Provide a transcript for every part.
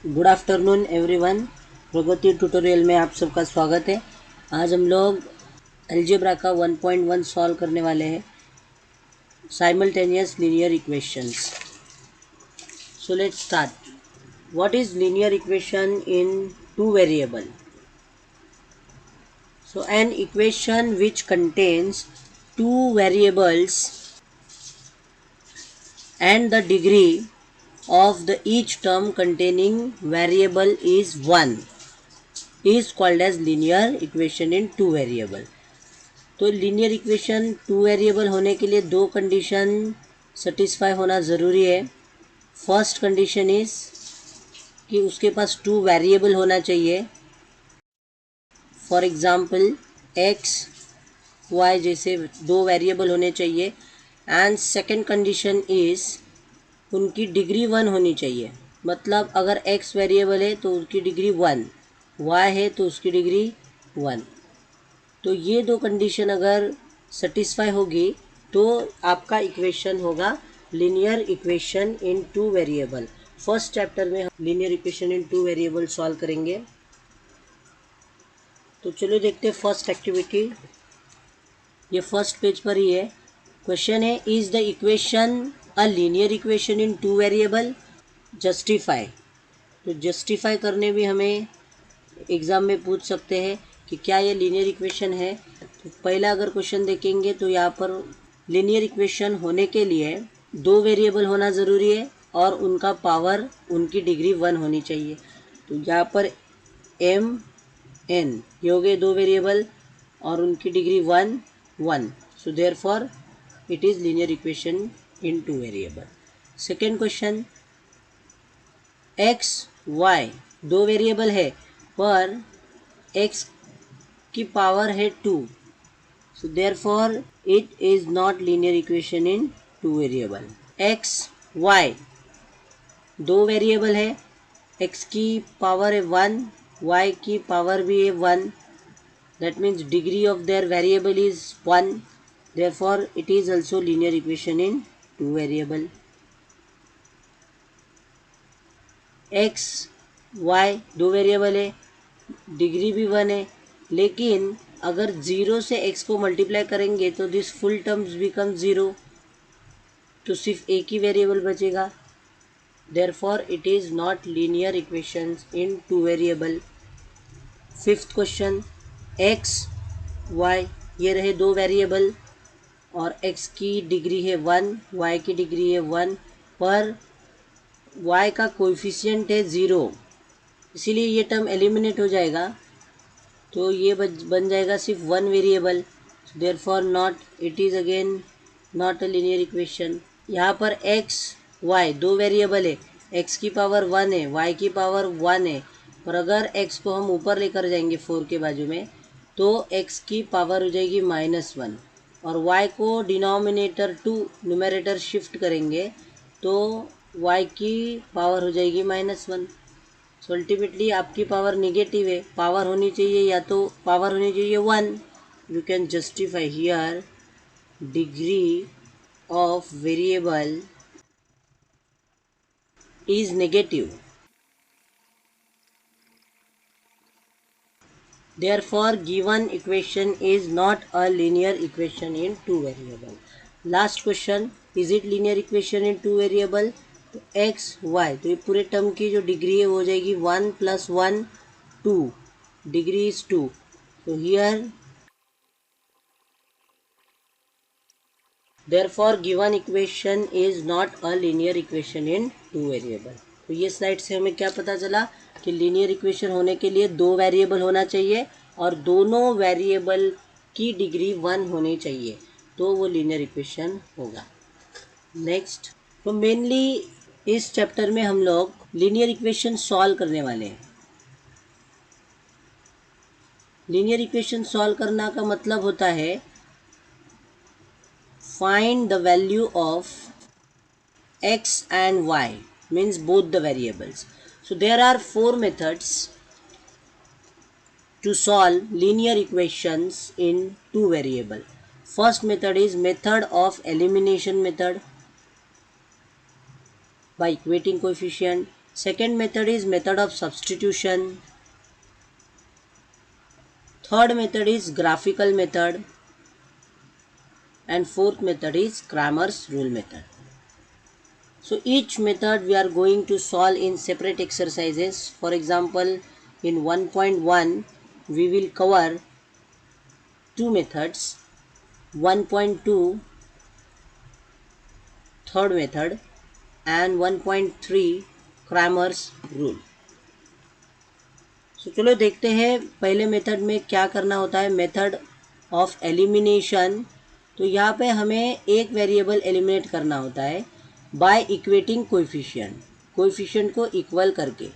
Good afternoon everyone. Pragati tutorial में आप सबका स्वागत है। आज हम लोग अलजेब्रा का 1.1 सॉल्व करने वाले हैं, simultaneous linear equations. So let's start. What is linear equation in two variable? So an equation which contains two variables and the degree of the each term containing variable is 1 is called as linear equation in two variable। तो linear equation two variable होने के लिए दो condition satisfy होना ज़रूरी है। First condition is कि उसके पास टू वेरिएबल होना चाहिए। फॉर एग्जांपल एक्स वाई जैसे दो वेरिएबल होने चाहिए। एंड सेकंड कंडीशन इज उनकी डिग्री 1 होनी चाहिए। मतलब अगर एक्स वेरिएबल है तो उसकी डिग्री 1, वाई है तो उसकी डिग्री 1। तो ये दो कंडीशन अगर सेटिस्फाई होगी तो आपका इक्वेशन होगा linear equation in two variable. First chapter में हम linear equation in two variable solve करेंगे। तो चलो देखते हैं फर्स्ट एक्टिविटी। ये फर्स्ट पेज पर ही है। क्वेश्चन है, is the equation a linear equation in two variable? Justify. तो जस्टिफाई करने भी हमें एग्ज़ाम में पूछ सकते हैं कि क्या ये लीनियर इक्वेशन है। तो पहला अगर क्वेश्चन देखेंगे तो यहाँ पर लीनियर इक्वेशन होने के लिए दो वेरिएबल होना ज़रूरी है और उनका पावर उनकी डिग्री 1 होनी चाहिए। तो यहाँ पर एम एन ये हो गए दो वेरिएबल और उनकी degree 1 1। So therefore it is linear equation in two variable. Second question, X Y दो वेरिएबल है पर एक्स की पावर है 2। So therefore it is not linear equation in two variable. X Y दो वेरिएबल है, X की power है 1, Y की पावर भी है 1। That means degree of their variable is 1। Therefore it is also linear equation in two variable. X Y दो variable है, degree भी 1 है, लेकिन अगर 0 से x को मल्टीप्लाई करेंगे तो दिस फुल टर्म्स बिकम 0। तो सिर्फ एक ही वेरिएबल बचेगा। Therefore it is not linear equations in two variable. Fifth question, X Y ये रहे दो वेरिएबल और x की डिग्री है 1, y की डिग्री है 1, पर y का कोएफिशिएंट है 0, इसीलिए ये टर्म एलिमिनेट हो जाएगा। तो ये बन जाएगा सिर्फ one variable. Therefore not, it is again not a linear equation. यहाँ पर एक्स वाई दो वेरिएबल है, एक्स की पावर 1 है, वाई की पावर 1 है, पर अगर एक्स को हम ऊपर लेकर जाएंगे 4 के बाजू में तो एक्स की पावर हो जाएगी -1 और वाई को डिनोमिनेटर टू न्यूमरेटर शिफ्ट करेंगे तो वाई की पावर हो जाएगी -1। सो अल्टीमेटली आपकी पावर निगेटिव है, पावर होनी चाहिए या तो पावर होनी चाहिए 1। You can justify here degree of variable is negative. Therefore, given equation is not a linear equation in two variable. Last question, is it linear equation in two variable? तो x y तो ये पूरे term की जो degree है वो हो जाएगी 1 + 1 2, डिग्री इज 2। तो here therefore given equation is not a linear equation in two variable। तो ये स्लाइड से हमें क्या पता चला कि लीनियर इक्वेशन होने के लिए दो वेरिएबल होना चाहिए और दोनों वेरिएबल की डिग्री 1 होनी चाहिए तो वो लीनियर इक्वेशन होगा। नेक्स्ट, तो मेनली इस चैप्टर में हम लोग लीनियर इक्वेशन सॉल्व करने वाले हैं। लीनियर इक्वेशन सॉल्व करना का मतलब होता है find the value of x and y, means both the variables. So there are four methods to solve linear equations in two variable. First method is method of elimination method by equating coefficient. Second method is method of substitution. Third method is graphical method. And fourth method is Cramer's rule method. So each method we are going to solve in separate exercises. For example, in 1.1 we will cover two methods. 1.2 third method and 1.3 Cramer's rule. So चलो देखते हैं पहले method में क्या करना होता है, method of elimination. तो यहाँ पे हमें एक वेरिएबल एलिमिनेट करना होता है बाय इक्वेटिंग कोएफिशिएंट को इक्वल करके.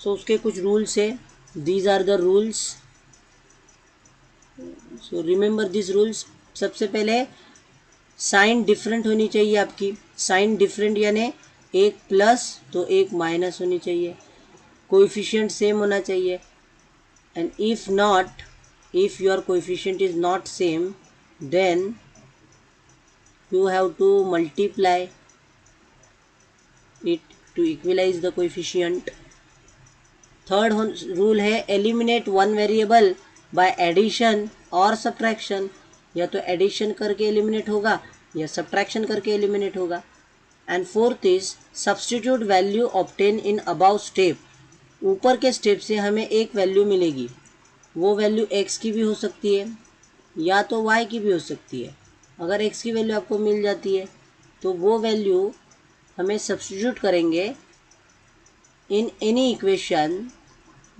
सो उसके कुछ रूल्स है. These are the rules. So remember this rules. सबसे पहले साइन डिफरेंट होनी चाहिए आपकी. साइन डिफरेंट यानी एक प्लस तो एक माइनस होनी चाहिए. कोएफिशिएंट सेम होना चाहिए. And if not, if your coefficient is not same, then you have to multiply it to equalize the coefficient. Third rule है eliminate one variable by addition or subtraction. या तो addition करके eliminate होगा या subtraction करके eliminate होगा. And fourth is substitute value obtained in above step. ऊपर के स्टेप से हमें एक वैल्यू मिलेगी. वो वैल्यू x की भी हो सकती है या तो y की भी हो सकती है. अगर x की वैल्यू आपको मिल जाती है तो वो वैल्यू हमें सब्स्टिट्यूट करेंगे इन any equation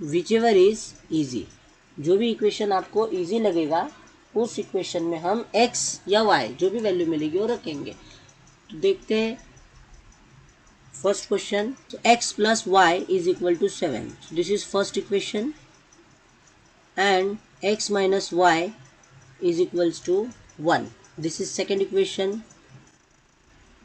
which ever is easy. जो भी इक्वेशन आपको ईजी लगेगा उस इक्वेशन में हम x या y जो भी वैल्यू मिलेगी वो रखेंगे. तो देखते हैं first question. x plus Y is equal to 7. This is first equation. And x minus y is equals to 1. This is second equation.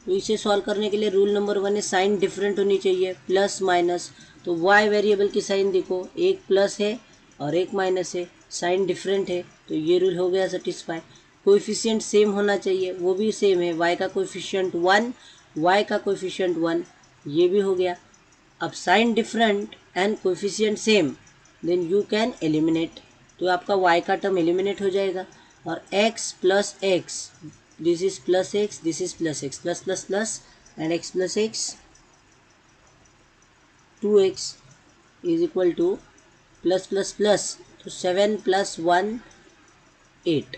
तो इसे सॉल्व करने के लिए रूल नंबर 1 है साइन डिफरेंट होनी चाहिए, प्लस माइनस. तो y वेरिएबल की साइन देखो, एक प्लस है और एक माइनस है. साइन डिफरेंट है तो ये रूल हो गया सेटिस्फाई. कोएफिशिएंट सेम होना चाहिए, वो भी सेम है. y का कोएफिशिएंट 1, y का कोएफिशिएंट 1, ये भी हो गया. अब sign different and coefficient same, then you can eliminate. तो आपका y का टर्म एलिमिनेट हो जाएगा. और x plus x, this is plus x, this is plus x, plus plus plus and x plus X 2x is equal two plus plus plus. तो 7 plus 1 8.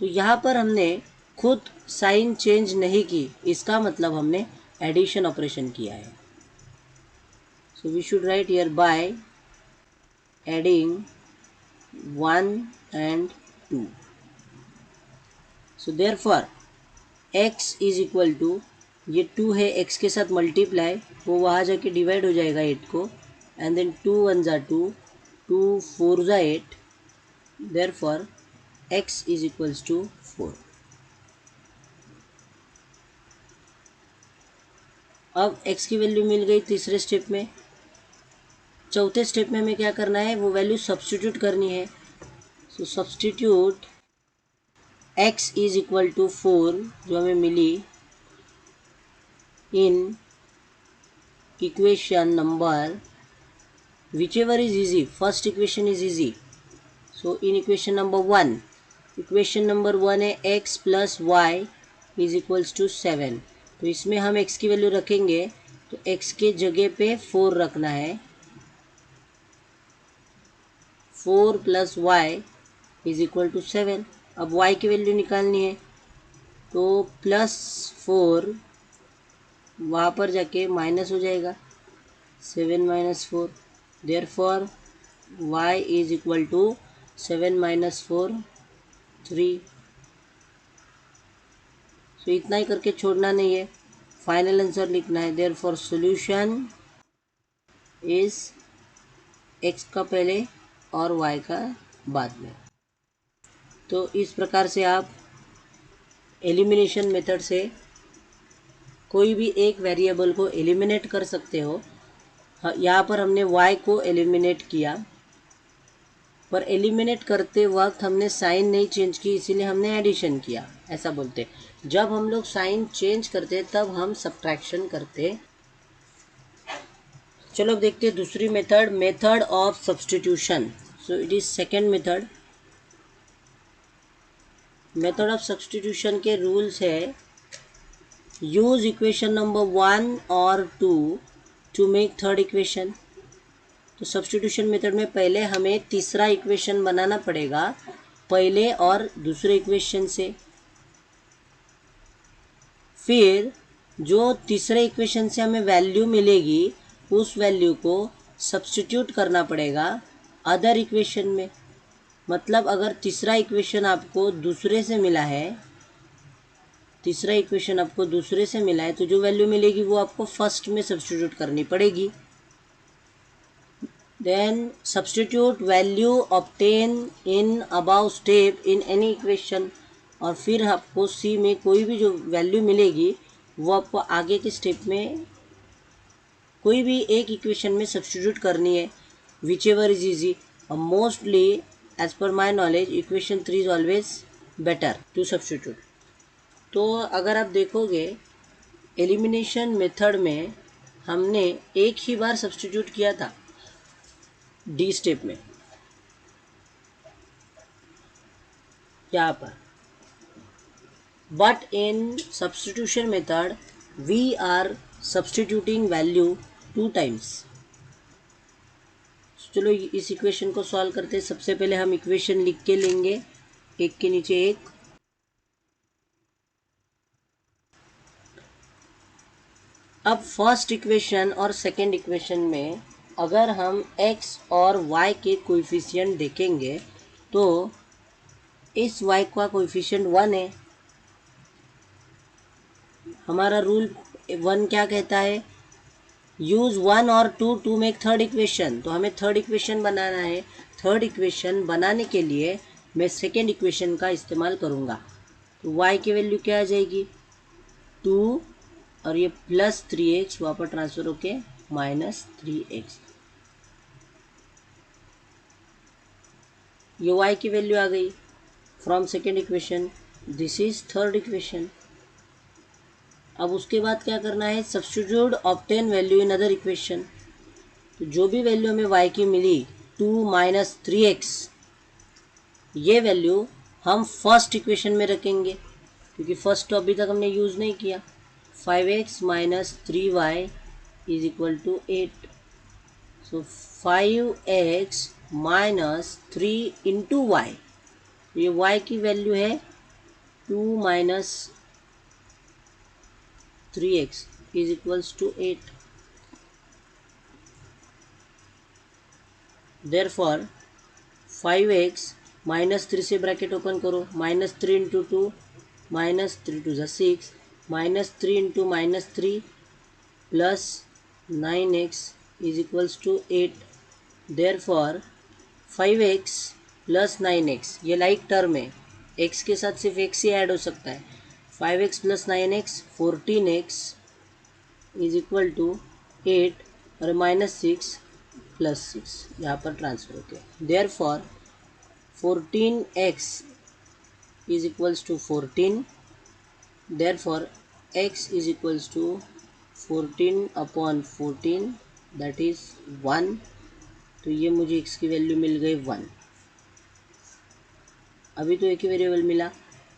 तो यहाँ पर हमने खुद साइन चेंज नहीं की, इसका मतलब हमने एडिशन ऑपरेशन किया है. So we should write here by adding 1 and 2. So therefore x is equal to, ये 2 है, x के साथ मल्टीप्लाई, वो वहाँ जाके डिवाइड हो जाएगा 8 को. एंड देन 2 1 ज़ा 2, 2 4 ज़ा 8. therefore x is equals to 4. अब x की वैल्यू मिल गई तीसरे स्टेप में. चौथे स्टेप में हमें क्या करना है, वो वैल्यू सब्स्टिट्यूट करनी है. So substitute x is equal to 4 जो हमें मिली in equation number whichever is easy. First equation is easy. So in equation number 1, equation number 1 है x plus Y is equals to 7. तो इसमें हम x की वैल्यू रखेंगे तो x के जगह पे 4 रखना है. 4 plus Y is equal to 7. अब y की वैल्यू निकालनी है तो प्लस 4 वहाँ पर जाके माइनस हो जाएगा, 7 minus 4. Therefore y is equal to 7 minus 4 3. So इतना ही करके छोड़ना नहीं है, फाइनल आंसर लिखना है. देयरफॉर सॉल्यूशन इज x का पहले और y का बाद में. तो इस प्रकार से आप एलिमिनेशन मेथड से कोई भी एक वेरिएबल को एलिमिनेट कर सकते हो. यहाँ पर हमने y को एलिमिनेट किया पर एलिमिनेट करते वक्त हमने साइन नहीं चेंज की, इसीलिए हमने एडिशन किया, ऐसा बोलते। जब हम लोग साइन चेंज करते तब हम सब्ट्रैक्शन करते। चलो अब देखते हैं दूसरी method, method of substitution. So it is second method. Method of substitution के रूल्स है, यूज इक्वेशन नंबर 1 और 2 टू मेक थर्ड इक्वेशन। तो सब्स्टिट्यूशन मेथड में पहले हमें तीसरा इक्वेशन बनाना पड़ेगा पहले और दूसरे इक्वेशन से। फिर जो तीसरे इक्वेशन से हमें वैल्यू मिलेगी उस वैल्यू को सब्स्टिट्यूट करना पड़ेगा अदर इक्वेशन में। मतलब अगर तीसरा इक्वेशन आपको दूसरे से मिला है, तीसरा इक्वेशन आपको दूसरे से मिला है, तो जो वैल्यू मिलेगी वो आपको फर्स्ट में सब्स्टिट्यूट करनी पड़ेगी। Then substitute value obtain in above step in any equation. और फिर आपको सी में कोई भी जो वैल्यू मिलेगी वो आपको आगे के स्टेप में कोई भी एक इक्वेशन में सब्स्टिट्यूट करनी है, विच एवर इज ईजी। और mostly as per my knowledge equation 3 is always better to substitute. तो अगर आप देखोगे एलिमिनेशन मेथड में हमने एक ही बार सब्स्टिट्यूट किया था डी स्टेप में यहाँ पर, but in substitution method we are substituting value 2 times. चलो इस इक्वेशन को सॉल्व करते हैं। सबसे पहले हम इक्वेशन लिख के लेंगे, एक के नीचे एक। अब फर्स्ट इक्वेशन और सेकंड इक्वेशन में अगर हम x और y के कोएफिशिएंट देखेंगे तो इस y का कोएफिशिएंट 1 है। हमारा रूल 1 क्या कहता है, यूज 1 और 2 टू मेक थर्ड इक्वेशन। तो हमें थर्ड इक्वेशन बनाना है। थर्ड इक्वेशन बनाने के लिए मैं सेकेंड इक्वेशन का इस्तेमाल करूँगा। तो y की वैल्यू क्या आ जाएगी, 2 और ये प्लस 3x वहाँ पर ट्रांसफर होके माइनस 3x। ये y की वैल्यू आ गई from second equation. This is third equation. अब उसके बाद क्या करना है, substitute obtain value in other equation. तो जो भी वैल्यू हमें y की मिली 2 माइनस 3x, ये वैल्यू हम फर्स्ट इक्वेशन में रखेंगे क्योंकि फर्स्ट तो अभी तक हमने यूज़ नहीं किया। 5x minus 3y is equal to 8। So 5x minus 3 into Y, ये y की वैल्यू है 2 minus 3x is equals to 8। Therefore 5x minus 3 से ब्रैकेट ओपन करो, माइनस 3 इंटू 2 माइनस 3 टू ज़ा 6, minus 3 into minus 3 plus 9x is equals to 8। Therefore 5x plus 9x, ये like term है, x के साथ सिर्फ x ही ऐड हो सकता है। 5x plus 9x 14x is equal to 8 और माइनस 6 प्लस 6 यहाँ पर ट्रांसफर होते। Therefore 14x is equals to 14। Therefore x is equals to 14 upon 14 that is 1। तो ये मुझे x की वैल्यू मिल गई 1। अभी तो एक ही वेरिएबल मिला।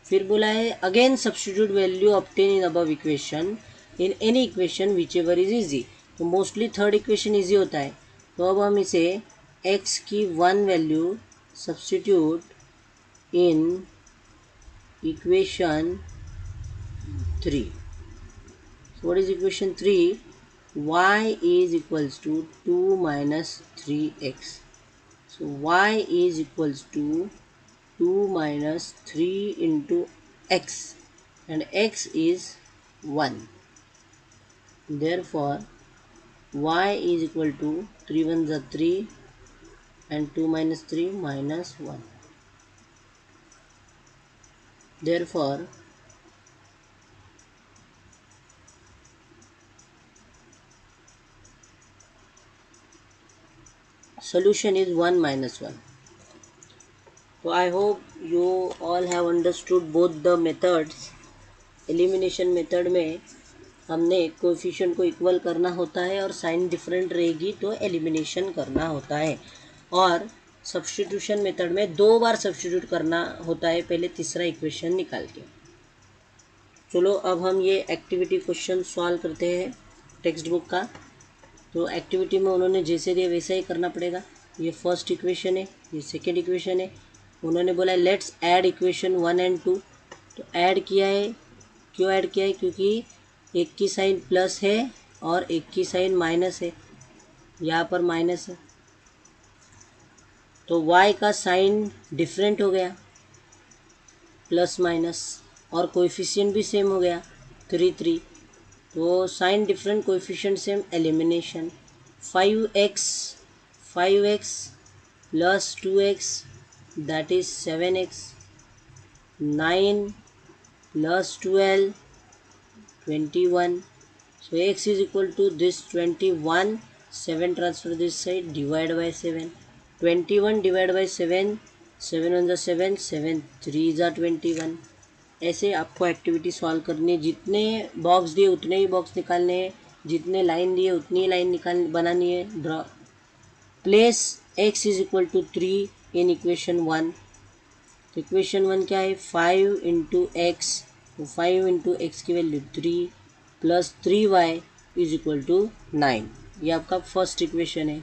फिर बोला है again substitute value obtain in above equation in any equation which ever is easy. तो मोस्टली थर्ड इक्वेशन ईजी होता है। तो अब हम इसे x की 1 value substitute in equation 3। What is equation 3, y is equals to 2 minus 3x. So y is equals to 2 minus 3 into x and x is 1. Therefore y is equal to 3 1s are 3 and 2 minus 3 minus 1. Therefore solution is 1 minus 1. तो I hope you all have understood both the methods. Elimination method में हमने coefficient को equal करना होता है और sign different रहेगी तो एलिमिनेशन करना होता है, और सब्स्टिट्यूशन मेथड में 2 बार सब्स्टिट्यूट करना होता है पहले तीसरा इक्वेशन निकाल के। चलो अब हम ये एक्टिविटी क्वेश्चन सॉल्व करते हैं टेक्स्ट बुक का। तो एक्टिविटी में उन्होंने जैसे दिया वैसा ही करना पड़ेगा। ये फर्स्ट इक्वेशन है, ये सेकेंड इक्वेशन है। उन्होंने बोला लेट्स ऐड इक्वेशन 1 एंड 2। तो ऐड किया है, क्यों ऐड किया है? क्योंकि एक की साइन प्लस है और एक की साइन माइनस है, यहाँ पर माइनस है तो y का साइन डिफरेंट हो गया, प्लस माइनस, और कोएफिशिएंट भी सेम हो गया 3 3। तो sign different coefficient same, elimination. 5x plus 2x that is 7x, 9 plus 12 21। So x is equal to this 21, 7 transfer this side, divide by 7, 21 divided by 7, 7 on the 7, 7 3 is 21। ऐसे आपको activity solve करनी है, जितने box दिए उतने ही box निकालने हैं, जितने लाइन दिए उतनी ही लाइन बनानी है। Draw place x is equal to 3 in equation 1। तो इक्वेशन 1 क्या है? 5 इंटू एक्स, 5 इंटू एक्स की value 3 plus 3y is equal to 9। ये आपका फर्स्ट इक्वेशन है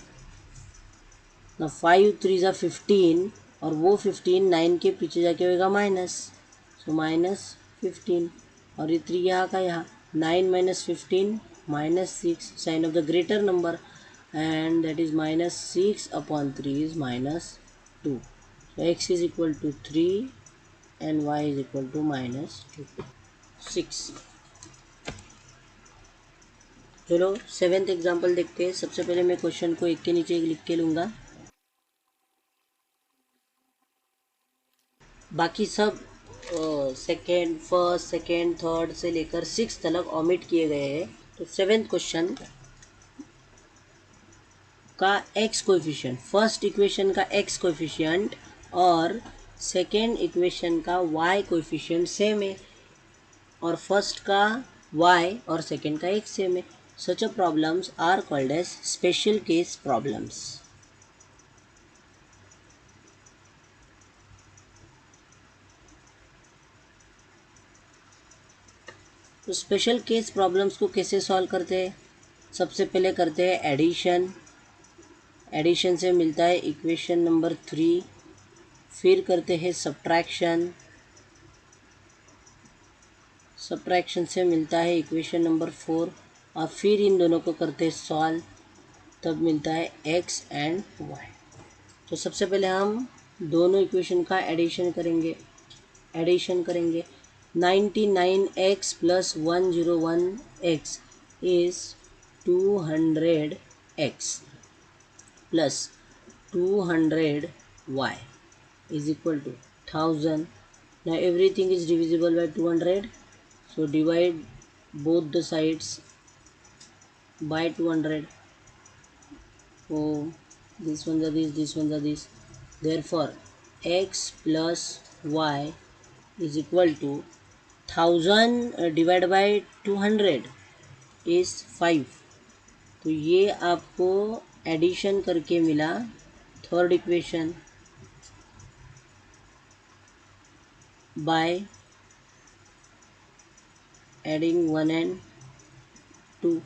ना। 5 3 ज़ा 15, और वो 15 9 के पीछे जाके होगा माइनस, सो माइनस 15, और ये 3 यहाँ का यहाँ, 9 minus 15 minus 6, sign of the greater number, and that is minus 6 upon 3 is minus 2। So x is equal to 3 and y is equal to minus 2, 6। चलो 7th एग्जाम्पल देखते हैं। सबसे पहले मैं क्वेश्चन को एक के नीचे एक लिख के लूँगा, बाकी सब सेकेंड, फर्स्ट, सेकेंड, थर्ड से लेकर 6 तक ओमिट किए गए हैं। तो 7th क्वेश्चन का x कोएफिशिएंट, फर्स्ट इक्वेशन का x कोएफिशिएंट और सेकेंड इक्वेशन का y कोएफिशिएंट सेम है, और फर्स्ट का y और सेकेंड का x सेम है। Such a problems are called as special case problems. तो स्पेशल केस प्रॉब्लम्स को कैसे सॉल्व करते हैं? सबसे पहले करते हैं एडिशन। एडिशन से मिलता है इक्वेशन नंबर 3, फिर करते हैं सब्ट्रैक्शन। सब्ट्रैक्शन से मिलता है इक्वेशन नंबर 4, और फिर इन दोनों को करते हैं सॉल्व, तब मिलता है x एंड y। तो सबसे पहले हम दोनों इक्वेशन का एडिशन करेंगे। 99x plus 101x is 200x plus 200y is equal to 1000. Now everything is divisible by 200, so divide both the sides by 200. Oh, this ones are this ones are this. Therefore x plus y is equal to 1000 divided by 200 is 5। तो ये आपको addition करके मिला third equation by adding 1 and 2।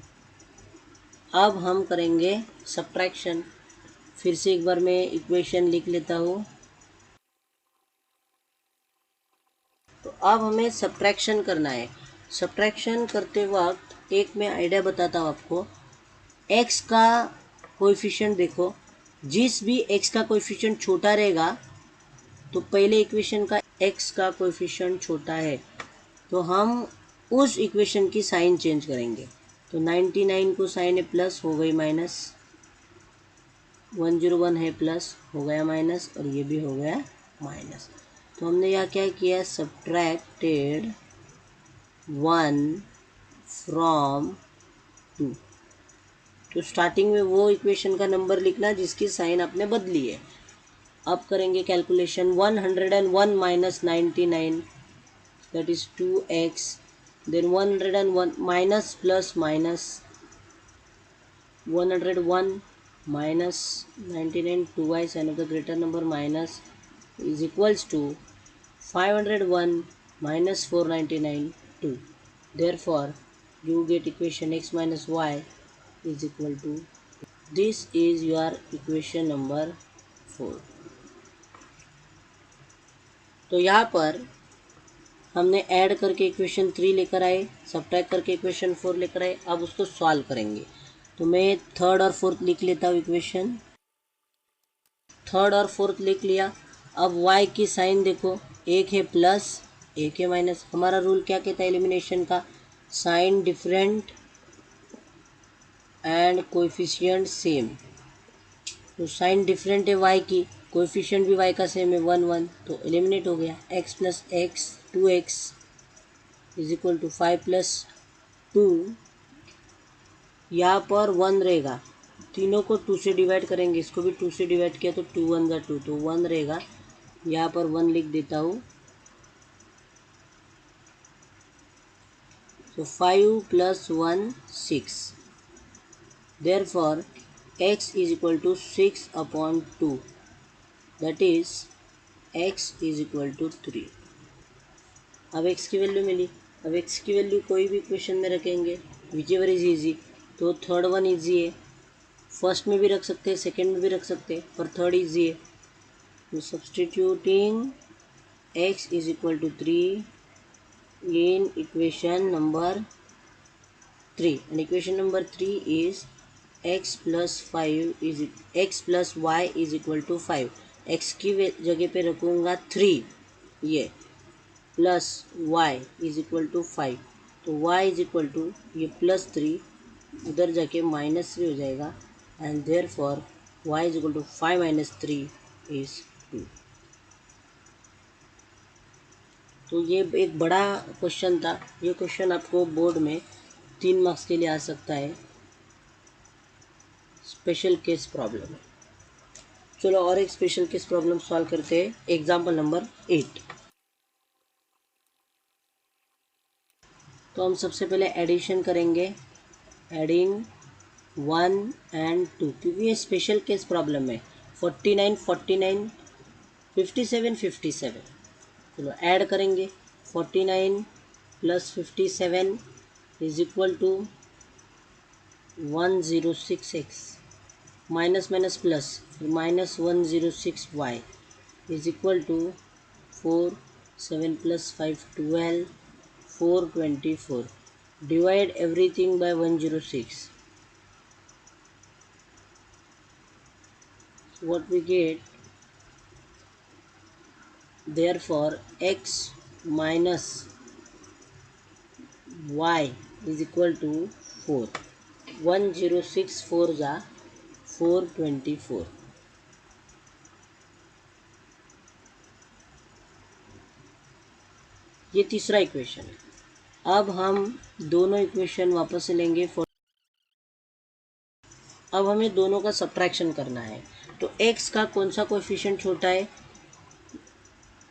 अब हम करेंगे subtraction. फिर से एक बार मैं इक्वेशन लिख लेता हूँ। तो अब हमें सब्ट्रैक्शन करना है। सब्ट्रैक्शन करते वक्त एक मैं आइडिया बताता हूँ आपको। x का कोएफिशिएंट देखो, जिस भी x का कोएफिशिएंट छोटा रहेगा तो पहले इक्वेशन का x का कोएफिशिएंट छोटा है, तो हम उस इक्वेशन की साइन चेंज करेंगे। तो 99 को साइन है प्लस, हो गई माइनस, 101 है प्लस, हो गया माइनस, और ये भी हो गया माइनस। तो हमने यहाँ क्या किया? Subtracted 1 from 2। तो स्टार्टिंग में वो इक्वेशन का नंबर लिखना जिसकी साइन आपने बदली है। अब करेंगे calculation 101 minus 99, that is 2x, then 101 minus plus minus 101 minus 99 2y sign of the greater number minus is equals to 501 minus 499 2. Therefore you get equation x minus y is equal to, this is your equation number 4. तो यहाँ पर हमने add करके equation 3 लेकर आए, subtract करके equation 4 लेकर आए, अब उसको सॉल्व करेंगे। तो मैं थर्ड और फोर्थ लिख लेता हूँ इक्वेशन, थर्ड और फोर्थ लिख लिया। अब y की साइन देखो, एक है प्लस एक है माइनस। हमारा रूल क्या कहता है एलिमिनेशन का, sign different and coefficient same. तो साइन डिफरेंट है y की, कोएफिशिएंट भी y का सेम है 1 1, तो एलिमिनेट हो गया। x plus X 2x is equal to 5 plus 2, यहाँ पर 1 रहेगा, तीनों को 2 से डिवाइड करेंगे, इसको भी 2 से डिवाइड किया तो 2 1 2, तो 1 रहेगा, यहाँ पर 1 लिख देता हूँ। So 5 plus 1 6, therefore x is equal to 6 upon 2, that is x is equal to 3। अब x की वैल्यू मिली, अब x की वैल्यू कोई भी इक्वेशन में रखेंगे, विच एवर इज ईजी। तो थर्ड वन ईजी है, फर्स्ट में भी रख सकते हैं, सेकेंड में भी रख सकते हैं, पर थर्ड ईजी है। तो substituting x is equal to 3 in equation number 3, and equation number 3 is x plus 5 is x plus y is equal to 5। x की जगह पे रखूँगा 3, ये plus y is equal to 5, तो y इज इक्वल टू ये plus 3 उधर जाके minus 3 हो जाएगा, and therefore y is equal to 5 minus 3 is 2। तो ये एक बड़ा क्वेश्चन था, ये क्वेश्चन आपको बोर्ड में 3 मार्क्स के लिए आ सकता है, स्पेशल केस प्रॉब्लम। चलो और एक स्पेशल केस प्रॉब्लम सॉल्व करते हैं, एग्जाम्पल नंबर 8। तो हम सबसे पहले एडिशन करेंगे, एडिंग 1 and 2, क्योंकि ये स्पेशल केस प्रॉब्लम है। 49 49 57 57, चलो ऐड करेंगे। 49 plus 57 is equal to 106x, minus minus plus, फिर minus 106y is equal to 4 7 plus 5 12 424, divide everything by 106, so what we get, therefore x minus y is equal to 4, 106 4 जा 424। ये तीसरा equation है। अब हम दोनों इक्वेशन वापस से लेंगे, अब हमें दोनों का सब्ट्रैक्शन करना है। तो x का कौन सा कोएफिशिएंट छोटा है,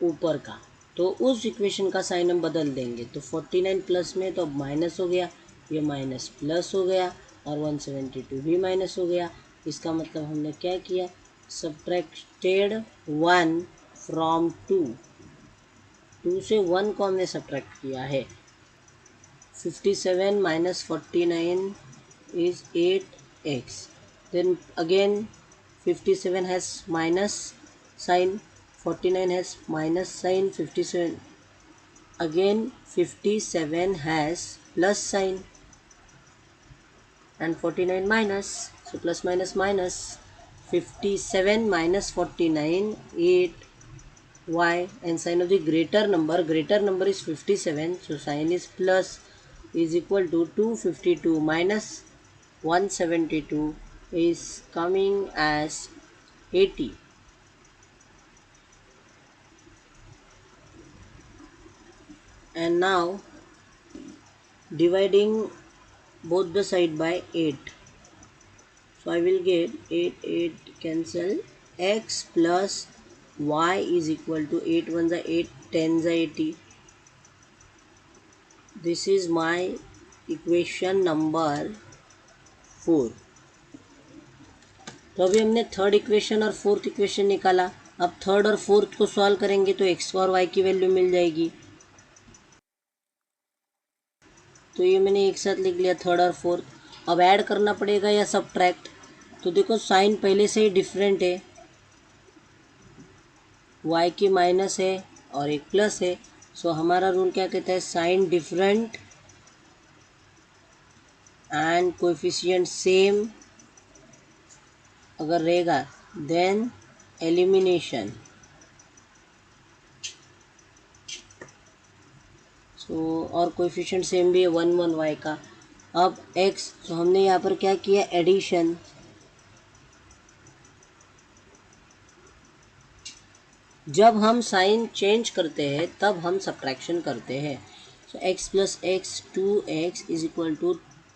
ऊपर का, तो उस इक्वेशन का साइन हम बदल देंगे। तो 49 प्लस में तो अब माइनस हो गया, ये माइनस प्लस हो गया, और 172 भी माइनस हो गया। इसका मतलब हमने क्या किया, सब्ट्रैक्टेड 1 फ्रॉम 2, 2 से 1 को हमने सब्ट्रैक्ट किया है। 57 minus 49 is 8x, then again 57 has minus sign, 49 has minus sign, 57 again 57 has plus sign, and 49 minus, so plus minus minus, 57 minus 49 8y, and sign of the greater number is 57, so sign is plus, is equal to 252 minus 172 is coming as 80। And now dividing both the side by 8, so I will get 8 8 cancel, x plus y is equal to 8 1 जा 8 10 जा 80. This is my equation number 4. तो अभी हमने third equation और fourth equation निकाला. अब third और fourth को सॉल्व करेंगे तो एक्स और वाई की वैल्यू मिल जाएगी. तो ये मैंने एक साथ लिख लिया थर्ड और फोर्थ. अब ऐड करना पड़ेगा या सबट्रैक्ट. तो देखो साइन पहले से ही डिफरेंट है, y की माइनस है और एक प्लस है. सो हमारा रूल क्या कहता है, sign different and coefficient same अगर रहेगा देन एलिमिनेशन. सो और कोएफिशिएंट सेम भी है 1 1 y का. अब x, तो हमने यहाँ पर क्या किया, एडिशन. जब हम साइन चेंज करते हैं तब हम सब्ट्रैक्शन करते हैं. So x plus X 2x is equal to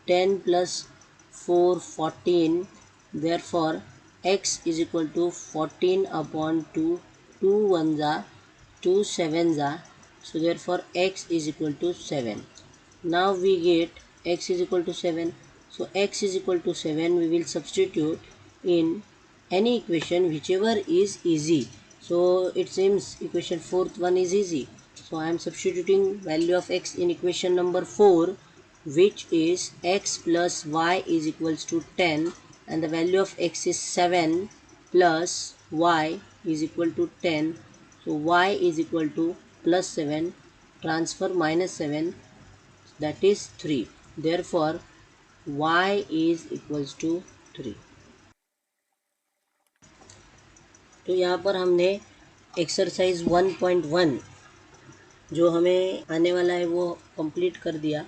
10 plus 4 14. Therefore x is equal to 14 upon 2. 2 1 जा 2 7 जा. So therefore x is equal to 7. Now we get x is equal to 7. So x is equal to 7. We will substitute in any equation whichever is easy. So it seems equation fourth one is easy. So I am substituting value of x in equation number 4, which is x plus y is equals to 10, and the value of x is 7 plus y is equal to 10. So y is equal to plus 7 transfer minus 7, that is 3. Therefore y is equals to 3. तो यहाँ पर हमने exercise 1.1 जो हमें आने वाला है वो कंप्लीट कर दिया.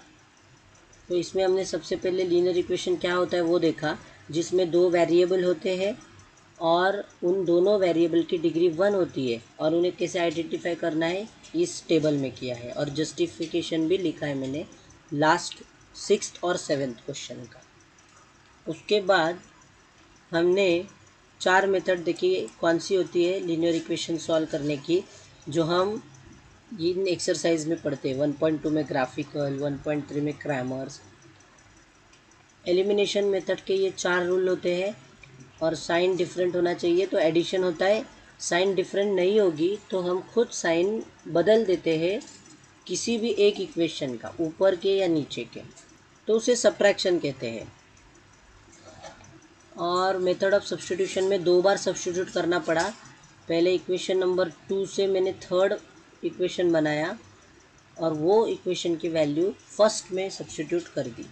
तो इसमें हमने सबसे पहले लीनियर इक्वेशन क्या होता है वो देखा, जिसमें दो वेरिएबल होते हैं और उन दोनों वेरिएबल की डिग्री 1 होती है और उन्हें कैसे आइडेंटिफाई करना है इस टेबल में किया है. और जस्टिफिकेशन भी लिखा है मैंने लास्ट 6th और 7th क्वेश्चन का. उसके बाद हमने 4 मेथड देखी कौन सी होती है लीनियर इक्वेशन सॉल्व करने की, जो हम इन एक्सरसाइज में पढ़ते हैं. 1.2 में ग्राफिकल, 1.3 में क्रैमर्स. एलिमिनेशन मेथड के ये 4 रूल होते हैं और साइन डिफरेंट होना चाहिए तो एडिशन होता है. साइन डिफरेंट नहीं होगी तो हम खुद साइन बदल देते हैं किसी भी एक इक्वेशन का, ऊपर के या नीचे के, तो उसे सब्ट्रैक्शन कहते हैं. और मेथड ऑफ सब्स्टिट्यूशन में 2 बार सब्स्टिट्यूट करना पड़ा. पहले इक्वेशन नंबर 2 से मैंने थर्ड इक्वेशन बनाया और वो इक्वेशन की वैल्यू फर्स्ट में सब्स्टिट्यूट कर दी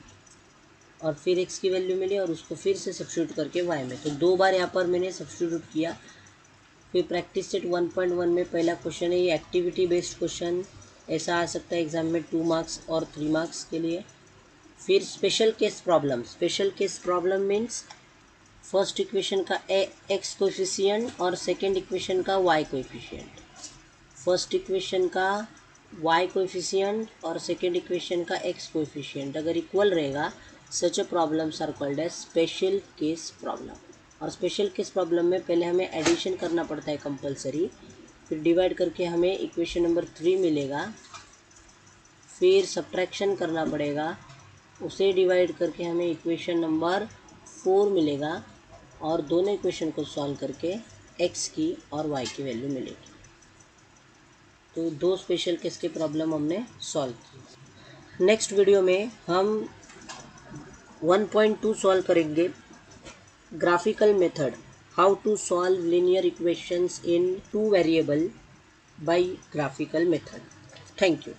और फिर x की वैल्यू मिली और उसको फिर से सब्स्टिट्यूट करके y में. तो 2 बार यहाँ पर मैंने सब्स्टिट्यूट किया. फिर प्रैक्टिस सेट 1.1 में पहला क्वेश्चन है ये एक्टिविटी बेस्ड क्वेश्चन, ऐसा आ सकता है एग्जाम में 2 मार्क्स और 3 मार्क्स के लिए. फिर special case problem. Special case problem means first equation का x कोएफिशिएंट और सेकेंड इक्वेशन का y कोएफिशिएंट. फर्स्ट इक्वेशन का y कोएफिशिएंट और सेकेंड इक्वेशन का x कोएफिशिएंट अगर इक्वल रहेगा, such a problems are called as special case problem. और special case problem में पहले हमें एडिशन करना पड़ता है कंपलसरी, फिर डिवाइड करके हमें इक्वेशन नंबर 3 मिलेगा, फिर सब्ट्रैक्शन करना पड़ेगा, उसे डिवाइड करके हमें इक्वेशन नंबर 4 मिलेगा और दोनों इक्वेशन को सॉल्व करके x की और y की वैल्यू मिलेगी. तो 2 स्पेशल केस के प्रॉब्लम हमने सॉल्व की. नेक्स्ट वीडियो में हम 1.2 सॉल्व करेंगे, graphical method, how to solve linear equations in 2 variable by graphical method. Thank you.